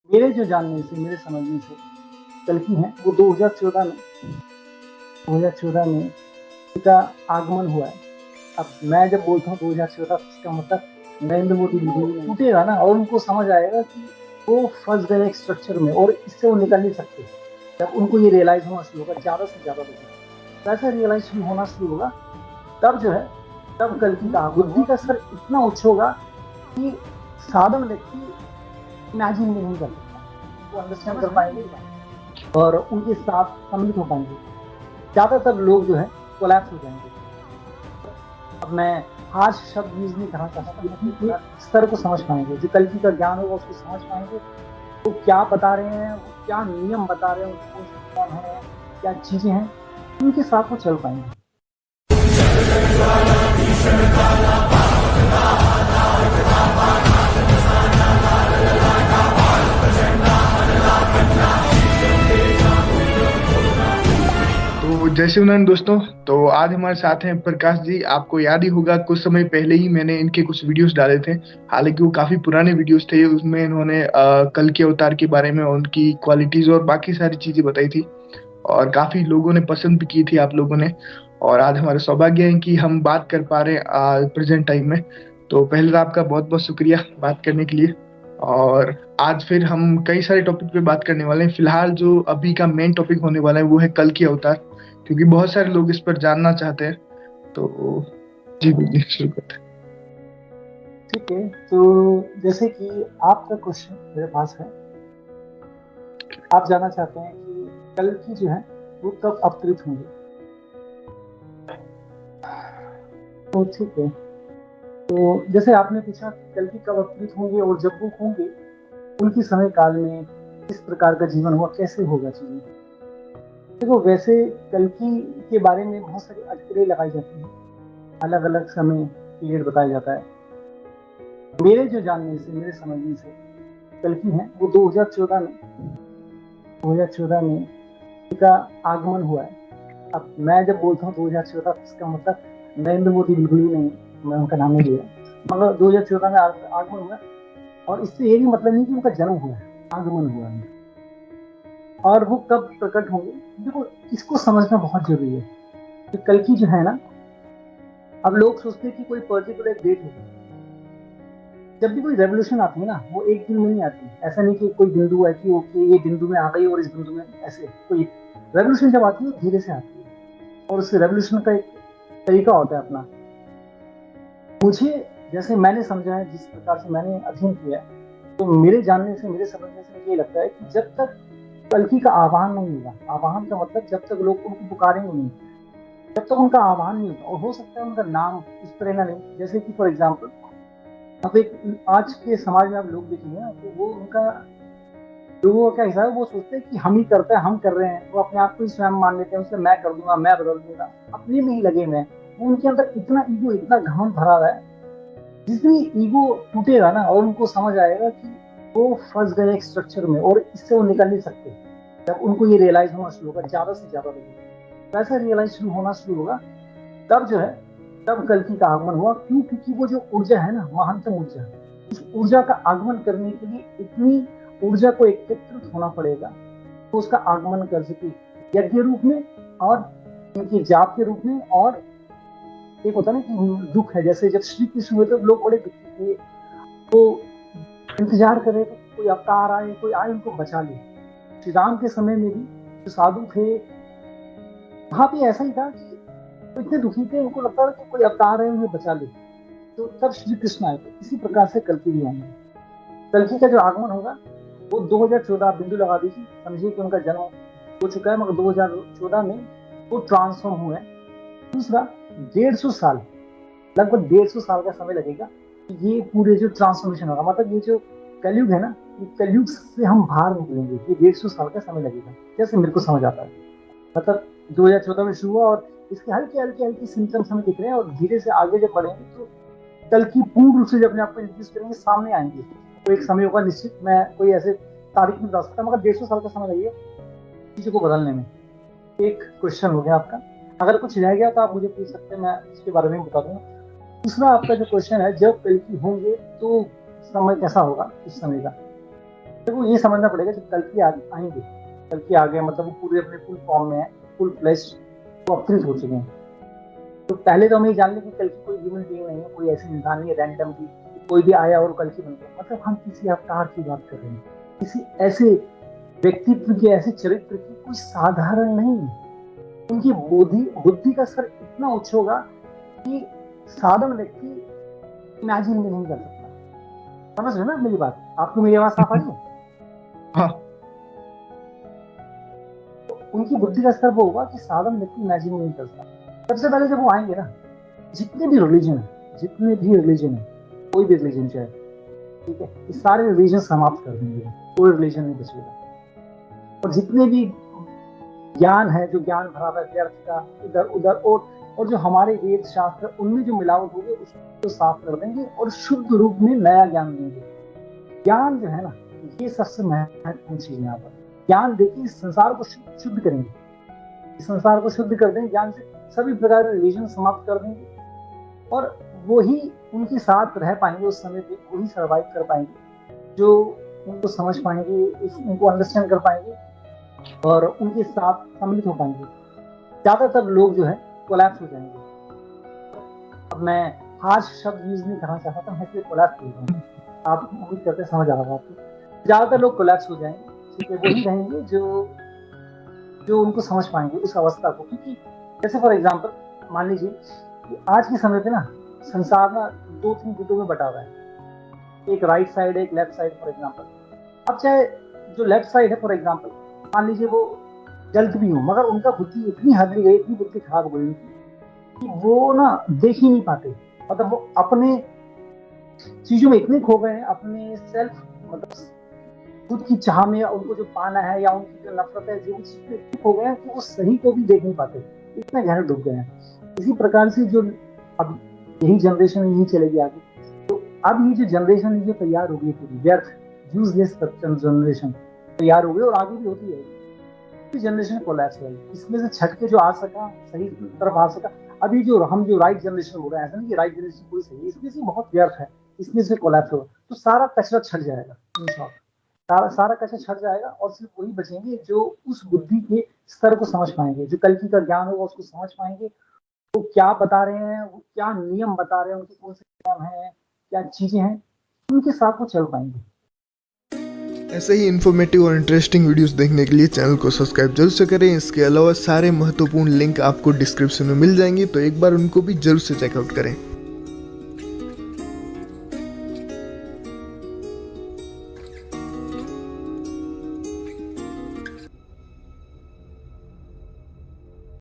मेरे जो जानने से, मेरे समझने से कल्कि हैं वो 2014 में उनका आगमन हुआ है। अब मैं जब बोलता हूँ 2014, इसका मतलब नरेंद्र मोदी टूटेगा ना और उनको समझ आएगा कि वो फंस गए एक स्ट्रक्चर में और इससे वो निकल नहीं सकते। जब उनको ये रियलाइज होना शुरू होगा, ज्यादा से ज्यादा लोगों को ऐसा रियलाइज होना शुरू होगा, तब जो है, तब कल्कि का बुद्धि का स्तर इतना उच्च होगा कि साधारण व्यक्ति इमेजिन भी नहीं कर सकता, वो अंडरस्टैंड कर पाएंगे और उनके साथ सम्मिलित हो पाएंगे। ज्यादातर लोग जो है कोलैप्स हो जाएंगे। अब मैं हार्श शब्द यूज नहीं करना चाहता, लेकिन एक स्तर को समझ पाएंगे, जो कल्कि का ज्ञान होगा उसको समझ पाएंगे। वो क्या बता रहे हैं, वो क्या नियम बता रहे हैं, उनको कौन है, क्या चीजें हैं, उनके साथ वो चल पाएंगे। तो जय शिवनारायण दोस्तों। तो आज हमारे साथ हैं प्रकाश जी। आपको याद ही होगा कुछ समय पहले ही मैंने इनके कुछ वीडियोस डाले थे। हालांकि वो काफी पुराने वीडियोस थे। उसमें इन्होंने कल के अवतार के बारे में, उनकी क्वालिटीज और बाकी सारी चीजें बताई थी और काफी लोगों ने पसंद भी की थी, आप लोगों ने। और आज हमारा सौभाग्य है कि हम बात कर पा रहे हैं प्रेजेंट टाइम में। तो पहले तो आपका बहुत बहुत शुक्रिया बात करने के लिए। और आज फिर हम कई सारे टॉपिक पे बात करने वाले हैं। फिलहाल जो अभी का मेन टॉपिक होने वाला है वो है कल की अवतार, क्योंकि बहुत सारे लोग इस पर जानना चाहते हैं। तो जी जी, शुरू करते हैं। ठीक है, तो जैसे कि आपका क्वेश्चन मेरे पास है, आप जानना चाहते हैं कि कल्कि जो है वो कब अवतरित होंगे। तो ठीक है, तो जैसे आपने पूछा कि कल्कि कब अवतरित होंगे और जब वो होंगे उनकी समय काल में किस प्रकार का जीवन हुआ, कैसे होगा चीजें। देखो, वैसे कल्कि के बारे में बहुत सारी अटकलें लगाई जाती हैं, अलग अलग समय पीरियड बताया जाता है। मेरे जो जानने से, मेरे समझने से कल्कि हैं वो 2014 में उनका आगमन हुआ है। अब मैं जब बोलता हूँ 2014, इसका मतलब नरेंद्र मोदी बिल्कुल भी नहीं, मैं उनका नाम नहीं लिया, मगर 2014 में आगमन हुआ। और इससे ये भी मतलब नहीं कि उनका जन्म हुआ है, आगमन हुआ है। और वो कब प्रकट होंगे, देखो इसको समझना बहुत जरूरी है कि कल्कि जो है ना, अब लोग सोचते हैं कि कोई पर्टिकुलर डेट होगा। जब भी कोई रेवोल्यूशन आती है ना, वो एक दिन में नहीं आती। ऐसा नहीं कि कोई बिंदु है कि ओके ये बिंदु में आ गई और इस बिंदु में, ऐसे कोई रेवोल्यूशन जब आती है धीरे से आती है और उस रेवोल्यूशन का एक तरीका होता है अपना। मुझे जैसे मैंने समझा है, जिस प्रकार से मैंने अध्ययन किया है, तो मेरे जानने से, मेरे समझने से मुझे ये लगता है कि जब तक कल्कि का आह्वान नहीं होगा, आह्वान का मतलब जब तक लोग उनको पुकारेंगे नहीं, जब तक उनका आह्वान नहीं होगा, और हो सकता है उनका नाम इस तरह ना नहीं। जैसे कि फॉर एग्जाम्पल, अब एक आज के समाज में आप लोग देखेंगे ना, तो वो उनका, लोगों का क्या हिसाब है, वो सोचते हैं कि हम ही करते हैं, हम कर रहे हैं, वो अपने आप को ही स्वयं मान लेते हैं, उससे मैं कर दूंगा, मैं बदल दूंगा, अपने में ही लगे हुए हैं। वो उनके अंदर इतना ईगो, इतना घमंड भरा हुआ है। जिस दिन ईगो टूटेगा ना और उनको समझ आएगा कि वो फंस गए एक स्ट्रक्चर में और इससे वो निकल नहीं सकते, जब उनको ये रियलाइज होना शुरू होगा, ज्यादा से ज्यादा लोगों को ऐसा रियलाइज शुरू होना शुरू होगा, तब जो है, तब कल्कि का आगमन हुआ। क्यों? क्योंकि वो जो ऊर्जा है ना, महानतम ऊर्जा, उस ऊर्जा का आगमन करने के लिए इतनी ऊर्जा को एकत्रित होना पड़ेगा तो उसका आगमन कर सके, यज्ञ रूप में और उनकी जाप के रूप में। और एक होता है ना कि दुख है, जैसे जब श्री कृष्ण हुए तो लोग बड़े दुखी थे, तो इंतजार कर रहे थे कोई अवतार आए, कोई आए उनको बचा ले। श्री राम के समय में भी जो साधु थे, वहां भी ऐसा ही था कि वो इतने दुखी थे, उनको लगता था कि कोई अवतार है उन्हें बचा ले, तो तब श्री कृष्ण आए। तो इसी प्रकार से कल्कि भी आएंगे। कल्कि का जो आगमन होगा वो 2014, बिंदु लगा दीजिए, समझिए कि उनका जन्म हो चुका है, मगर 2014 में वो ट्रांसफॉर्म हुए। दूसरा, 150 साल, लगभग 150 साल का समय लगेगा कि ये पूरे जो ट्रांसफॉर्मेशन होगा, मतलब ये जो कलयुग है ना, ये कलयुग से हम बाहर निकलेंगे, ये 150 साल का समय लगेगा, जैसे मेरे को समझ आता है। मतलब 2014 में शुरू हुआ और इसके हल्के हल्के हल्के सिम्टम्स हमें दिख रहे हैं, और धीरे से आगे जब बढ़ेंगे तो कल की पूर्ण रूप से जब अपने आप को इंट्रोड्यूस करेंगे, सामने आएंगे। तो एक समय होगा निश्चित, मैं कोई ऐसे तारीख नहीं बता सकता, मगर 150 साल का समय लगेगा चीजों को बदलने में। एक क्वेश्चन हो गया आपका, अगर कुछ रह गया तो आप मुझे पूछ सकते हैं, मैं उसके बारे में बता दूंगा। दूसरा आपका जो क्वेश्चन है, जब कल्कि होंगे तो समय कैसा होगा, उस समय का। देखो ये समझना पड़ेगा जब कल्कि आएंगे, कल्कि आ गए मतलब वो पूरे अपने फुल फॉर्म में है, फुल फ्लेश वो अवतरित हो चुके हैं। तो पहले तो हम ये जान लें कि कल्कि कोई ह्यूमन बीइंग नहीं है, कोई ऐसी इंसान नहीं है रैंडम की कोई भी आया और कल्कि बन गया। मतलब हम किसी अवतार की बात कर रहे हैं, किसी ऐसे व्यक्तित्व के, ऐसे चरित्र की, कोई साधारण नहीं। उनकी बुद्धि का स्तर इतना उच्च होगा कि साधारण व्यक्ति इमेजिन भी नहीं कर सकता। समझ रहे ना मेरी बात? आपको मेरी आवाज साफ आ रही है? हाँ। तो उनकी बुद्धि का स्तर वो होगा कि साधारण व्यक्ति इमेजिन नहीं कर सकता। सबसे पहले जब वो आएंगे ना, जितने भी रिलीजन है, कोई भी रिलीजन चाहे, ठीक है, ये सारे रिलीजन समाप्त कर देंगे, कोई रिलीजन नहीं बचेगा। और जितने भी ज्ञान है, जो ज्ञान भरा है व्यर्थ का इधर उधर, और जो हमारे वेद शास्त्र उनमें जो मिलावट होगी उसको साफ कर देंगे और शुद्ध रूप में नया ज्ञान देंगे। ज्ञान जो है ना, ये सबसे महत्वपूर्ण चीज है यहाँ पर। ज्ञान देखिए इस संसार को शुद्ध करेंगे, इस संसार को शुद्ध कर देंगे ज्ञान से, सभी प्रकार के रिलीजन समाप्त कर देंगे और वही उनके साथ रह पाएंगे उस समय पे, वही सर्वाइव कर पाएंगे जो उनको समझ पाएंगे, उनको अंडरस्टैंड कर पाएंगे और उनके साथ सम्मिलित हो पाएंगे। ज्यादातर लोग जो है कोलैप्स हो जाएंगे। अब मैं हार्श शब्द यूज नहीं करना चाहता, मैं सिर्फ कोलैप्स बोल रहा हूँ, आप उम्मीद करते समझ आ रहा आपको। ज्यादातर लोग कोलैप्स हो जाएंगे, ठीक है, वही रहेंगे जो उनको समझ पाएंगे उस अवस्था को। क्योंकि जैसे फॉर एग्जाम्पल मान लीजिए कि आज के समय पे ना संसार ना 2-3 गुटों में बटा हुआ है, एक राइट साइड है, एक लेफ्ट साइड फॉर एग्जाम्पल। अब चाहे जो लेफ्ट साइड है फॉर एग्जाम्पल, मान लीजिए वो दलित भी हो, मगर उनका बुद्धि इतनी हद गई, इतनी बुद्धि खराब हो गई कि वो ना देख ही नहीं पाते। मतलब वो अपने चीजों में इतने खो गए हैं, अपने सेल्फ मतलब खुद की चाह में, उनको जो पाना है या उनकी जो नफरत है, जो चीज में खो गए हैं कि वो सही को भी देख नहीं पाते, इतने गहरे डूब गए हैं। इसी प्रकार से जो अब यही जनरेशन यही चलेगी आगे। तो अब ये जो जनरेशन है जो तैयार होगी पूरी व्यर्थ यूजलेस जनरेशन तैयार हो गई और आगे भी होती है। जनरेशन कोलैप्स हुई, इसमें से छट के जो आ सका, सही तरफ आ सका। अभी जो हम जो राइट जनरेशन हो रहा है, ऐसा नहीं कि राइट जनरेशन पूरी सही है, इसमें से बहुत व्यर्थ है, इसमें से कोलैप्स होगा तो सारा कचरा छट जाएगा इंशाल्लाह। सारा कचरा छट जाएगा और सिर्फ वही बचेंगे जो उस बुद्धि के स्तर को समझ पाएंगे, जो कल्कि का ज्ञान होगा उसको समझ पाएंगे, वो क्या बता रहे हैं, वो क्या नियम बता रहे हैं, उनके कौन से नियम है, क्या चीजें हैं, उनके साथ वो चल पाएंगे। ऐसे ही इन्फॉर्मेटिव और इंटरेस्टिंग वीडियोस देखने के लिए चैनल को सब्सक्राइब जरूर से करें। इसके अलावा सारे महत्वपूर्ण लिंक आपको डिस्क्रिप्शन में मिल जाएंगे, तो एक बार उनको भी जरूर से चेकआउट करें।